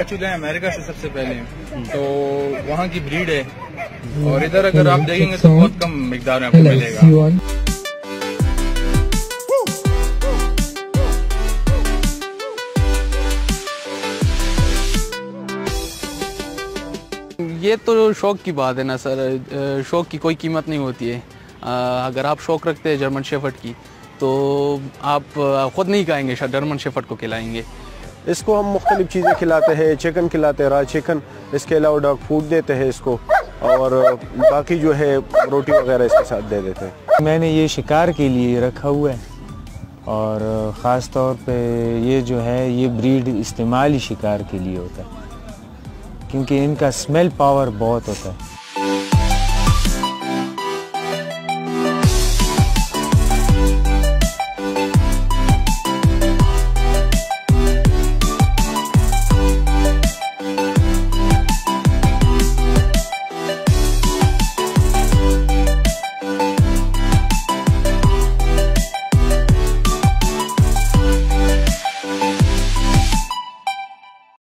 चूजे हैं अमेरिका से सबसे पहले, तो वहाँ की ब्रीड है, और इधर अगर आप देखेंगे तो बहुत कम मिकदार में आपको मिलेगा। ये तो शौक की बात है ना सर, शौक की कोई कीमत नहीं होती है। अगर आप शौक रखते हैं जर्मन शेफर्ड की तो आप ख़ुद नहीं खाएंगे, जर्मन शेफर्ड को खिलाएंगे। इसको हम मुख्तलिफ चीज़ें खिलाते हैं, चिकन खिलाते हैं, रॉ चिकन, इसके अलावा डॉग फूड देते हैं इसको, और बाकी जो है रोटी वगैरह इसके साथ दे देते हैं। मैंने ये शिकार के लिए रखा हुआ है, और ख़ास तौर पे ये जो है ये ब्रीड इस्तेमाली शिकार के लिए होता है, क्योंकि इनका स्मेल पावर बहुत होता है।